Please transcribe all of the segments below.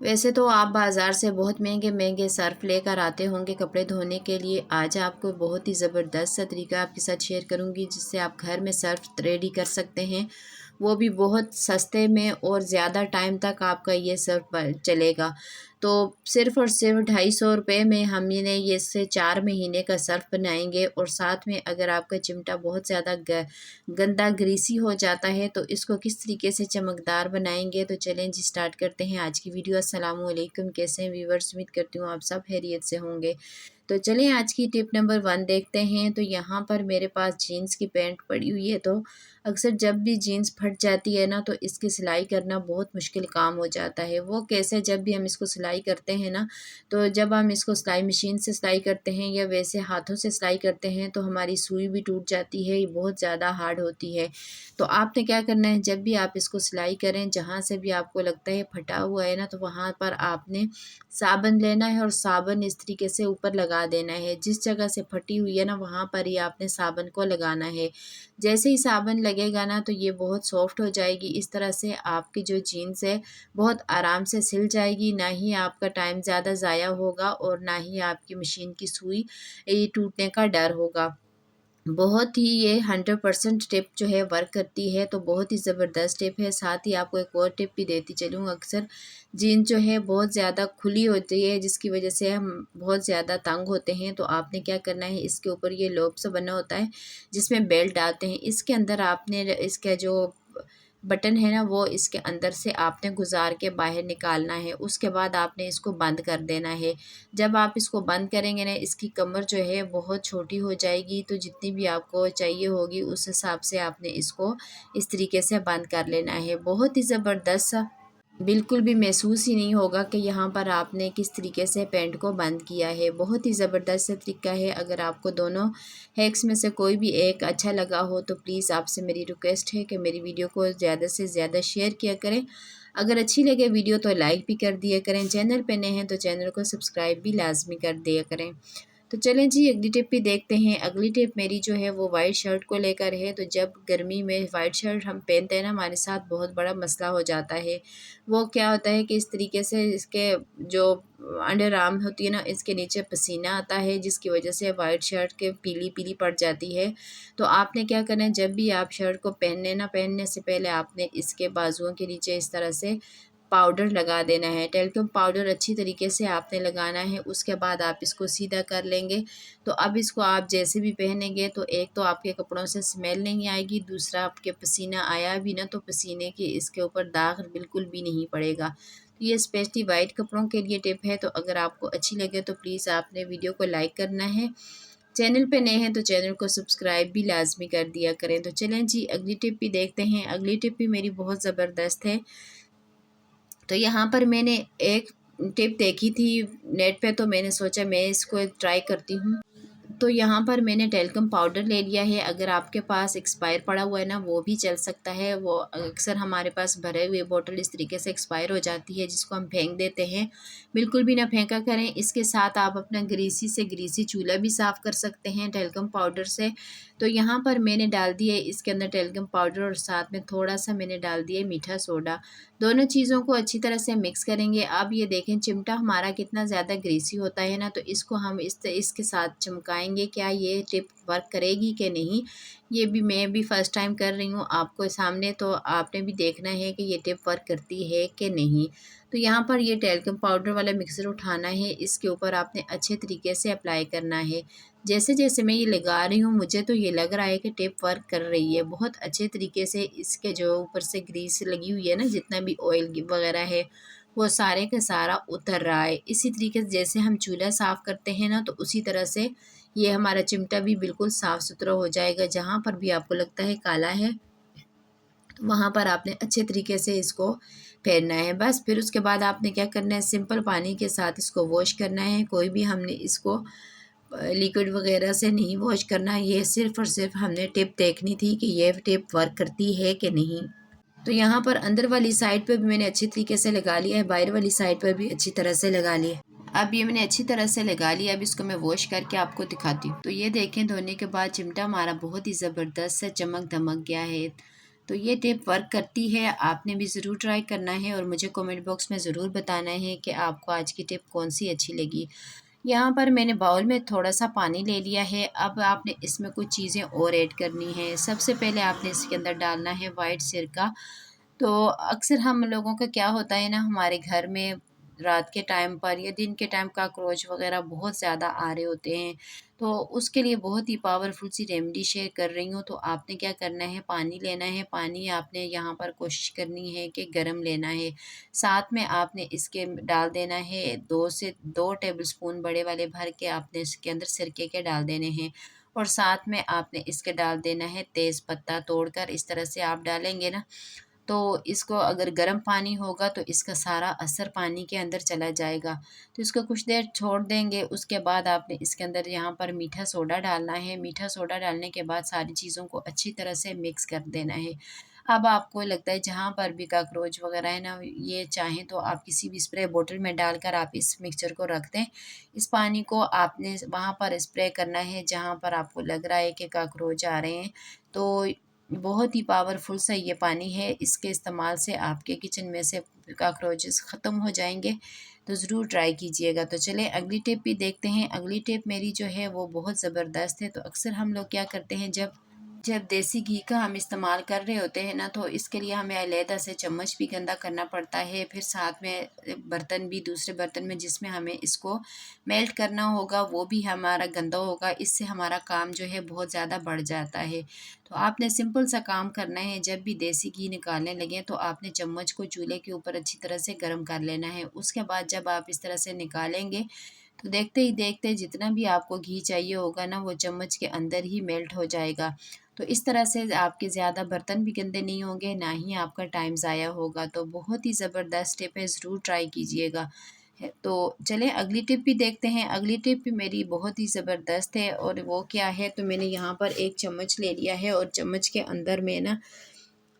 वैसे तो आप बाज़ार से बहुत महंगे महंगे सर्फ़ लेकर आते होंगे कपड़े धोने के लिए। आज आपको बहुत ही ज़बरदस्त सा तरीका आपके साथ शेयर करूंगी जिससे आप घर में सर्फ़ रेडी कर सकते हैं, वो भी बहुत सस्ते में और ज़्यादा टाइम तक आपका ये सर्फ़ चलेगा। तो सिर्फ़ और सिर्फ 250 रुपये में हम ये इससे 4 महीने का सर्फ़ बनाएंगे। और साथ में अगर आपका चिमटा बहुत ज़्यादा गंदा ग्रीसी हो जाता है तो इसको किस तरीके से चमकदार बनाएंगे। तो चलें जी स्टार्ट करते हैं आज की वीडियो। अस्सलाम वालेकुम, कैसे हैं व्यूवर्स? उम्मीद करती हूँ आप सब खैरियत से होंगे। तो चलें आज की टिप नंबर 1 देखते हैं। तो यहाँ पर मेरे पास जीन्स की पैंट पड़ी हुई है। तो अक्सर जब भी जीन्स फट जाती है ना तो इसकी सिलाई करना बहुत मुश्किल काम हो जाता है। वो कैसे? जब भी हम इसको सिलाई करते हैं ना, तो जब हम इसको सिलाई मशीन से सिलाई करते हैं या वैसे हाथों से सिलाई करते हैं तो हमारी सुई भी टूट जाती है, ये बहुत ज़्यादा हार्ड होती है। तो आपने क्या करना है, जब भी आप इसको सिलाई करें जहाँ से भी आपको लगता है फटा हुआ है ना, तो वहाँ पर आपने साबुन लेना है और साबुन इस तरीके से ऊपर लगा देना है। जिस जगह से फटी हुई है ना वहाँ पर ही आपने साबुन को लगाना है। जैसे ही साबुन लगेगा ना तो ये बहुत सॉफ्ट हो जाएगी। इस तरह से आपकी जो जीन्स है बहुत आराम से सिल जाएगी, ना ही आपका टाइम ज़्यादा ज़ाया होगा और ना ही आपकी मशीन की सुई ये टूटने का डर होगा। बहुत ही ये 100% टिप जो है वर्क करती है, तो बहुत ही ज़बरदस्त टिप है। साथ ही आपको एक और टिप भी देती चलूँ। अक्सर जीन्स जो है बहुत ज़्यादा खुली होती है जिसकी वजह से हम बहुत ज़्यादा तंग होते हैं। तो आपने क्या करना है, इसके ऊपर ये लॉक सा बना होता है जिसमें बेल्ट डालते हैं। इसके अंदर आपने इसका जो बटन है ना वो इसके अंदर से आपने गुजार के बाहर निकालना है। उसके बाद आपने इसको बंद कर देना है। जब आप इसको बंद करेंगे ना, इसकी कमर जो है बहुत छोटी हो जाएगी। तो जितनी भी आपको चाहिए होगी उस हिसाब से आपने इसको इस तरीके से बंद कर लेना है। बहुत ही ज़बरदस्त, बिल्कुल भी महसूस ही नहीं होगा कि यहाँ पर आपने किस तरीके से पेंट को बंद किया है। बहुत ही ज़बरदस्त तरीका है। अगर आपको दोनों हैक्स में से कोई भी एक अच्छा लगा हो तो प्लीज़ आपसे मेरी रिक्वेस्ट है कि मेरी वीडियो को ज़्यादा से ज़्यादा शेयर किया करें। अगर अच्छी लगे वीडियो तो लाइक भी कर दिया करें। चैनल पे नए हैं तो चैनल को सब्सक्राइब भी लाजमी कर दिया करें। तो चलें जी अगली टिप भी देखते हैं। अगली टिप मेरी जो है वो वाइट शर्ट को लेकर है। तो जब गर्मी में वाइट शर्ट हम पहनते हैं ना, हमारे साथ बहुत बड़ा मसला हो जाता है। वो क्या होता है कि इस तरीके से इसके जो अंडर आर्म होती है ना, इसके नीचे पसीना आता है जिसकी वजह से वाइट शर्ट के पीली पीली पड़ जाती है। तो आपने क्या करना है, जब भी आप शर्ट को पहनने से पहले आपने इसके बाजुओं के नीचे इस तरह से पाउडर लगा देना है। टेल्क्युम पाउडर अच्छी तरीके से आपने लगाना है। उसके बाद आप इसको सीधा कर लेंगे। तो अब इसको आप जैसे भी पहनेंगे तो एक तो आपके कपड़ों से स्मेल नहीं आएगी, दूसरा आपके पसीना आया भी ना तो पसीने की इसके ऊपर दाग बिल्कुल भी नहीं पड़ेगा। तो ये स्पेशली वाइट कपड़ों के लिए टिप है। तो अगर आपको अच्छी लगे तो प्लीज़ आपने वीडियो को लाइक करना है। चैनल पे नए हैं तो चैनल को सब्सक्राइब भी लाजमी कर दिया करें। तो चलें जी अगली टिप भी देखते हैं। अगली टिप भी मेरी बहुत ज़बरदस्त है। तो यहाँ पर मैंने एक टिप देखी थी नेट पे, तो मैंने सोचा मैं इसको ट्राई करती हूँ। तो यहाँ पर मैंने टेल्क्युम पाउडर ले लिया है। अगर आपके पास एक्सपायर पड़ा हुआ है ना वो भी चल सकता है। वो अक्सर हमारे पास भरे हुए बोतल इस तरीके से एक्सपायर हो जाती है जिसको हम फेंक देते हैं। बिल्कुल भी ना फेंका करें। इसके साथ आप अपना ग्रीसी चूल्हा भी साफ़ कर सकते हैं टेल्क्युम पाउडर से। तो यहाँ पर मैंने डाल दिया इसके अंदर टेल्क्युम पाउडर और साथ में थोड़ा सा मैंने डाल दिया मीठा सोडा। दोनों चीज़ों को अच्छी तरह से मिक्स करेंगे। अब ये देखें चिमटा हमारा कितना ज़्यादा ग्रीसी होता है ना, तो इसको हम इसके साथ चमकाएंगे। क्या ये टिप वर्क करेगी कि नहीं, ये भी मैं भी फ़र्स्ट टाइम कर रही हूँ आपको सामने, तो आपने भी देखना है कि ये टिप वर्क करती है कि नहीं। तो यहाँ पर ये टेल्क्युम पाउडर वाला मिक्सर उठाना है, इसके ऊपर आपने अच्छे तरीके से अप्लाई करना है। जैसे जैसे मैं ये लगा रही हूँ मुझे तो ये लग रहा है कि टिप वर्क कर रही है बहुत अच्छे तरीके से। इसके जो ऊपर से ग्रीस लगी हुई है ना, जितना भी ऑयल वगैरह है वो सारे का सारा उतर रहा है। इसी तरीके से जैसे हम चूल्हा साफ़ करते हैं ना, तो उसी तरह से ये हमारा चिमटा भी बिल्कुल साफ़ सुथरा हो जाएगा। जहाँ पर भी आपको लगता है काला है वहाँ पर आपने अच्छे तरीके से इसको फेरना है। बस फिर उसके बाद आपने क्या करना है, सिंपल पानी के साथ इसको वॉश करना है। कोई भी हमने इसको लिक्विड वगैरह से नहीं वॉश करना। ये सिर्फ़ और सिर्फ हमने टिप देखनी थी कि ये टिप वर्क करती है कि नहीं। तो यहाँ पर अंदर वाली साइड पे भी मैंने अच्छी तरीके से लगा लिया है, बाहर वाली साइड पर भी अच्छी तरह से लगा लिया। अब ये मैंने अच्छी तरह से लगा लिया। अब इसको मैं वॉश करके आपको दिखाती हूँ। तो ये देखें धोने के बाद चिमटा हमारा बहुत ही ज़बरदस्त से चमक धमक गया है। तो ये टिप वर्क करती है, आपने भी ज़रूर ट्राई करना है और मुझे कमेंट बॉक्स में ज़रूर बताना है कि आपको आज की टिप कौन-सी अच्छी लगी। यहाँ पर मैंने बाउल में थोड़ा-सा पानी ले लिया है, अब आपने इसमें कुछ चीज़ें और ऐड करनी है। सबसे पहले आपने इसके अंदर डालना है व्हाइट सिरका। तो अक्सर हम लोगों का क्या होता है ना, हमारे घर में रात के टाइम पर या दिन के टाइम कॉकरोच वगैरह बहुत ज़्यादा आ रहे होते हैं। तो उसके लिए बहुत ही पावरफुल सी रेमेडी शेयर कर रही हूँ। तो आपने क्या करना है, पानी लेना है, पानी आपने यहाँ पर कोशिश करनी है कि गर्म लेना है। साथ में आपने इसके डाल देना है 2 से 2 टेबलस्पून बड़े वाले भर के आपने इसके अंदर सिरके के डाल देने हैं। और साथ में आपने इसके डाल देना है तेज़ पत्ता तोड़कर, इस तरह से आप डालेंगे ना, तो इसको अगर गर्म पानी होगा तो इसका सारा असर पानी के अंदर चला जाएगा। तो इसको कुछ देर छोड़ देंगे, उसके बाद आपने इसके अंदर यहाँ पर मीठा सोडा डालना है। मीठा सोडा डालने के बाद सारी चीज़ों को अच्छी तरह से मिक्स कर देना है। अब आपको लगता है जहाँ पर भी कॉकरोच वगैरह है ना, ये चाहें तो आप किसी भी स्प्रे बॉटल में डालकर आप इस मिक्सचर को रख दें। इस पानी को आपने वहाँ पर स्प्रे करना है जहाँ पर आपको लग रहा है कि कॉकरोच आ रहे हैं। तो बहुत ही पावरफुल सा ये पानी है, इसके इस्तेमाल से आपके किचन में से कॉकरोचेस ख़त्म हो जाएँगे। तो ज़रूर ट्राई कीजिएगा। तो चलें अगली टिप भी देखते हैं। अगली टिप मेरी जो है वो बहुत ज़बरदस्त है। तो अक्सर हम लोग क्या करते हैं, जब जब देसी घी का हम इस्तेमाल कर रहे होते हैं ना, तो इसके लिए हमें अलहदा से चम्मच भी गंदा करना पड़ता है। फिर साथ में बर्तन भी, दूसरे बर्तन में जिसमें हमें इसको मेल्ट करना होगा वो भी हमारा गंदा होगा। इससे हमारा काम जो है बहुत ज़्यादा बढ़ जाता है। तो आपने सिंपल सा काम करना है, जब भी देसी घी निकालने लगें तो आपने चम्मच को चूल्हे के ऊपर अच्छी तरह से गर्म कर लेना है। उसके बाद जब आप इस तरह से निकालेंगे तो देखते ही देखते जितना भी आपको घी चाहिए होगा ना, वो चम्मच के अंदर ही मेल्ट हो जाएगा। तो इस तरह से आपके ज़्यादा बर्तन भी गंदे नहीं होंगे, ना ही आपका टाइम ज़ाया होगा। तो बहुत ही ज़बरदस्त टिप है, ज़रूर ट्राई कीजिएगा। तो चलें अगली टिप भी देखते हैं। अगली टिप भी मेरी बहुत ही ज़बरदस्त है और वो क्या है, तो मैंने यहाँ पर एक चम्मच ले लिया है और चम्मच के अंदर मैं ना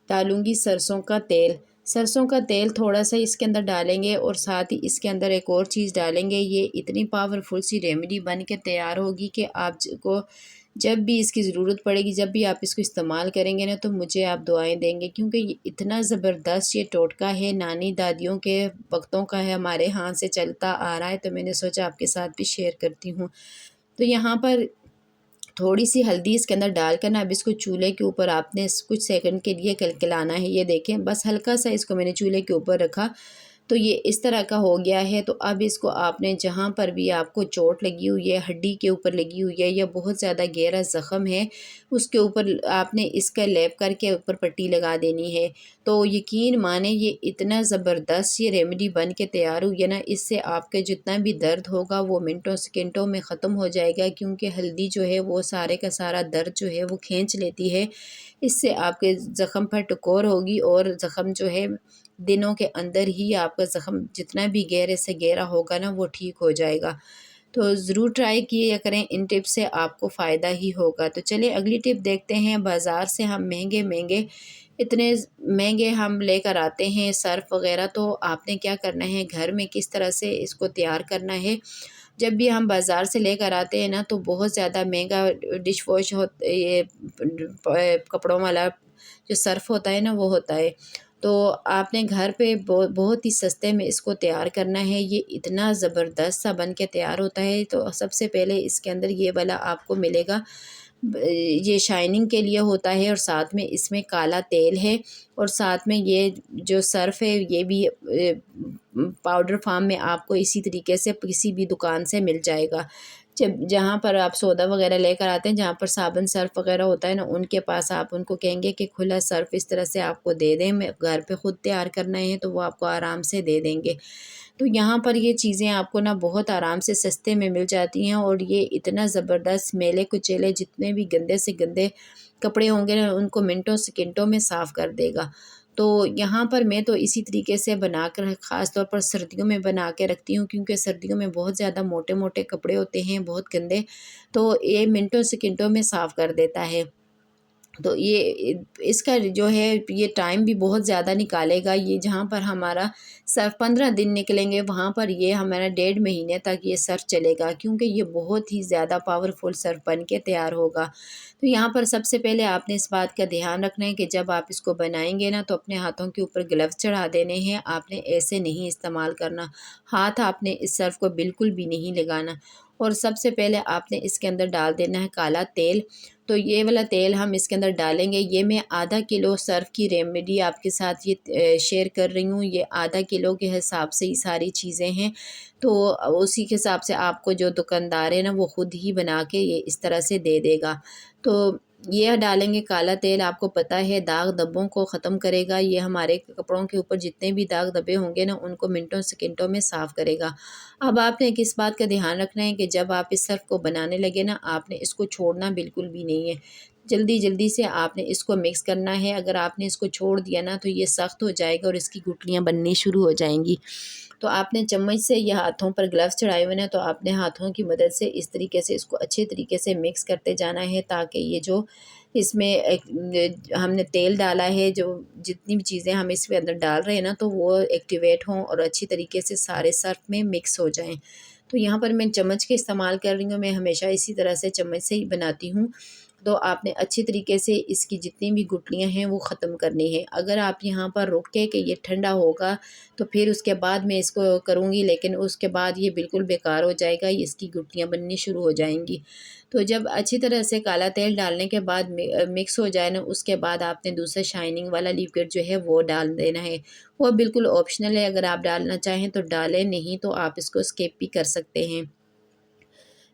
डालूँगी सरसों का तेल। सरसों का तेल थोड़ा-सा इसके अंदर डालेंगे और साथ ही इसके अंदर एक और चीज़ डालेंगे। ये इतनी पावरफुल सी रेमेडी बन के तैयार होगी कि आपको जब भी इसकी ज़रूरत पड़ेगी, जब भी आप इसको इस्तेमाल करेंगे ना, तो मुझे आप दुआएँ देंगे, क्योंकि ये इतना ज़बरदस्त ये टोटका है, नानी-दादियों के वक़्तों का है, हमारे यहाँ से चलता आ रहा है। तो मैंने सोचा आपके साथ भी शेयर करती हूँ। तो यहाँ पर थोड़ी-सी हल्दी इसके अंदर डालकर ना, अब इसको चूल्हे के ऊपर आपने कुछ सेकंड के लिए कलकलाना है। ये देखें, बस हल्का-सा इसको मैंने चूल्हे के ऊपर रखा, तो ये इस तरह का हो गया है। तो अब इसको आपने जहाँ पर भी आपको चोट लगी हुई है, हड्डी के ऊपर लगी हुई है या बहुत ज़्यादा गहरा ज़ख़म है, उसके ऊपर आपने इसका लेप करके ऊपर पट्टी लगा देनी है। तो यकीन माने, ये इतना ज़बरदस्त ये रेमेडी बन के तैयार हुई है ना, इससे आपके जितना भी दर्द होगा वो मिनटों सेकंडों में ख़त्म हो जाएगा, क्योंकि हल्दी जो है वो सारे का सारा दर्द जो है वो खींच लेती है। इससे आपके ज़ख़म पर टकोर होगी और ज़ख़म जो है दिनों के अंदर ही आपका ज़ख़म जितना भी गहरे से गहरा होगा ना, वो ठीक हो जाएगा। तो ज़रूर ट्राई किया करें, इन टिप से आपको फ़ायदा ही होगा। तो चलिए अगली टिप देखते हैं। बाज़ार से हम महंगे-महंगे इतने महंगे हम लेकर आते हैं सर्फ़ वग़ैरह, तो आपने क्या करना है, घर में किस तरह से इसको तैयार करना है। जब भी हम बाज़ार से लेकर आते हैं ना, तो बहुत ज़्यादा महंगा डिश वॉश ये कपड़ों वाला जो सर्फ़ होता है ना, वो होता है। तो आपने घर पे बहुत ही सस्ते में इसको तैयार करना है। ये इतना ज़बरदस्त सा बन के तैयार होता है। तो सबसे पहले इसके अंदर ये वाला आपको मिलेगा, ये शाइनिंग के लिए होता है और साथ में इसमें काला तेल है और साथ में ये जो सर्फ़ है ये भी पाउडर फ़ॉर्म में आपको इसी तरीके से किसी भी दुकान से मिल जाएगा। जब जहाँ पर आप सौदा वग़ैरह लेकर आते हैं, जहाँ पर साबुन सर्फ़ वग़ैरह होता है ना, उनके पास आप उनको कहेंगे कि खुला सर्फ़ इस तरह से आपको दे दें, मैं घर पे ख़ुद तैयार करना है, तो वो आपको आराम से दे देंगे। तो यहाँ पर ये चीज़ें आपको ना बहुत आराम से सस्ते में मिल जाती हैं और ये इतना ज़बरदस्त मैले-कुचैले जितने भी गंदे से गंदे कपड़े होंगे ना, उनको मिनटों सेकंडों में साफ़ कर देगा। तो यहाँ पर मैं तो इसी तरीके से बनाकर ख़ास तौर पर सर्दियों में बना के रखती हूँ, क्योंकि सर्दियों में बहुत ज़्यादा मोटे-मोटे कपड़े होते हैं, बहुत गंदे, तो ये मिनटों सेकंडों में साफ़ कर देता है। तो ये इसका जो है ये टाइम भी बहुत ज़्यादा निकालेगा। ये जहाँ पर हमारा सर्फ़ 15 दिन निकलेंगे, वहाँ पर ये हमारा 1.5 महीने तक ये सर्फ़ चलेगा, क्योंकि ये बहुत ही ज़्यादा पावरफुल सर्फ़ बन के तैयार होगा। तो यहाँ पर सबसे पहले आपने इस बात का ध्यान रखना है कि जब आप इसको बनाएंगे ना, तो अपने हाथों के ऊपर ग्लव्स चढ़ा देने हैं। आपने ऐसे नहीं इस्तेमाल करना, हाथ आपने इस सर्फ़ को बिल्कुल भी नहीं लगाना। और सबसे पहले आपने इसके अंदर डाल देना है काला तेल। तो ये वाला तेल हम इसके अंदर डालेंगे। ये मैं आधा किलो सर्फ़ की रेमेडी आपके साथ ये शेयर कर रही हूँ। ये आधा किलो के हिसाब से ही सारी चीज़ें हैं। तो उसी के हिसाब से आपको जो दुकानदार है ना, वो ख़ुद ही बना के ये इस तरह से दे देगा। तो ये डालेंगे काला तेल, आपको पता है दाग धब्बों को ख़त्म करेगा। ये हमारे कपड़ों के ऊपर जितने भी दाग धब्बे होंगे ना, उनको मिनटों सेकंडों में साफ़ करेगा। अब आपने किस बात का ध्यान रखना है कि जब आप इस सर्फ़ को बनाने लगे ना, आपने इसको छोड़ना बिल्कुल भी नहीं है। जल्दी जल्दी से आपने इसको मिक्स करना है। अगर आपने इसको छोड़ दिया ना, तो ये सख्त हो जाएगा और इसकी गुठलियाँ बननी शुरू हो जाएंगी। तो आपने चम्मच से या हाथों पर ग्लव्स चढ़ाए हुए ना, तो आपने हाथों की मदद से इस तरीके से इसको अच्छे तरीके से मिक्स करते जाना है, ताकि ये जो इसमें हमने तेल डाला है, जो जितनी भी चीज़ें हम इसके अंदर डाल रहे हैं ना, तो वो एक्टिवेट हों और अच्छी तरीके से सारे सर्फ़ में मिक्स हो जाएं। तो यहाँ पर मैं चम्मच के इस्तेमाल कर रही हूँ। मैं हमेशा इसी तरह से चम्मच से ही बनाती हूँ। तो आपने अच्छी तरीके से इसकी जितनी भी गुठलियाँ हैं वो ख़त्म करनी है। अगर आप यहाँ पर रुक के कि ये ठंडा होगा तो फिर उसके बाद मैं इसको करूँगी, लेकिन उसके बाद ये बिल्कुल बेकार हो जाएगा, इसकी गुठलियाँ बननी शुरू हो जाएंगी। तो जब अच्छी तरह से काला तेल डालने के बाद मिक्स हो जाए ना, उसके बाद आपने दूसरा शाइनिंग वाला लिक्विड जो है वो डाल देना है। वो बिल्कुल ऑप्शनल है, अगर आप डालना चाहें तो डालें, नहीं तो आप इसको स्किप भी कर सकते हैं।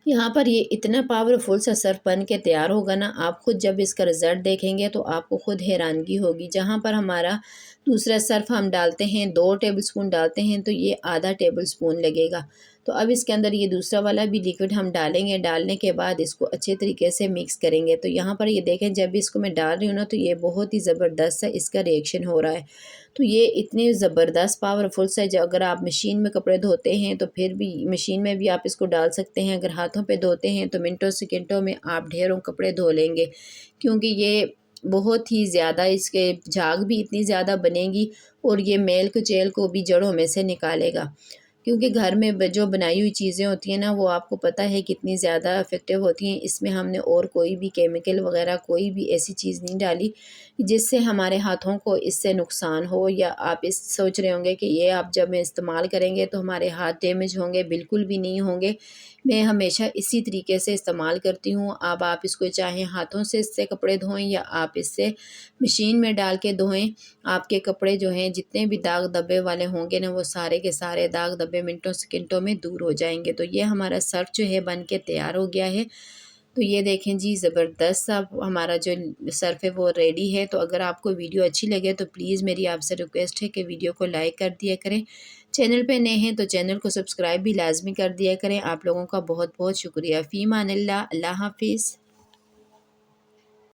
यहाँ पर ये इतना पावरफुल सा सर्फ़ बन के तैयार होगा ना, आप खुद जब इसका रिज़ल्ट देखेंगे तो आपको खुद हैरानगी होगी। जहाँ पर हमारा दूसरा सर्फ़ हम डालते हैं 2 टेबलस्पून डालते हैं, तो ये आधा टेबलस्पून लगेगा। तो अब इसके अंदर ये दूसरा वाला भी लिक्विड हम डालेंगे। डालने के बाद इसको अच्छे तरीके से मिक्स करेंगे। तो यहाँ पर ये देखें, जब इसको मैं डाल रही हूँ ना, तो ये बहुत ही ज़बरदस्त सा इसका रिएक्शन हो रहा है। तो ये इतने ज़बरदस्त पावरफुल सा, जो अगर आप मशीन में कपड़े धोते हैं तो फिर भी मशीन में भी आप इसको डाल सकते हैं। अगर हाथों पे धोते हैं तो मिनटों सेकंडों में आप ढेरों कपड़े धो लेंगे, क्योंकि ये बहुत ही ज़्यादा, इसके झाग भी इतनी ज़्यादा बनेगी और ये मैल कुचैल को भी जड़ों में से निकालेगा। क्योंकि घर में जो बनाई हुई चीज़ें होती हैं ना, वो आपको पता है कितनी ज़्यादा इफ़ेक्टिव होती हैं। इसमें हमने और कोई भी केमिकल वगैरह कोई भी ऐसी चीज़ नहीं डाली जिससे हमारे हाथों को इससे नुकसान हो, या आप इस सोच रहे होंगे कि ये आप जब इस्तेमाल करेंगे तो हमारे हाथ डैमेज होंगे। बिल्कुल भी नहीं होंगे। मैं हमेशा इसी तरीके से इस्तेमाल करती हूँ। अब आप इसको चाहें हाथों से इससे कपड़े धोएं या आप इससे मशीन में डाल के धोएं, आपके कपड़े जो हैं जितने भी दाग धब्बे वाले होंगे ना, वो सारे के सारे दाग धब्बे मिनटों सेकंडों में दूर हो जाएंगे। तो ये हमारा सर्फ जो है बन के तैयार हो गया है। तो ये देखें जी, ज़बरदस्त सा हमारा जो सर्फ है वो रेडी है। तो अगर आपको वीडियो अच्छी लगे तो प्लीज़ मेरी आपसे रिक्वेस्ट है कि वीडियो को लाइक कर दिया करें। चैनल पे नए हैं तो चैनल को सब्सक्राइब भी लाजमी कर दिया करें। आप लोगों का बहुत बहुत शुक्रिया। फ़ी अमानिल्लाह, अल्लाह हाफ़िज़।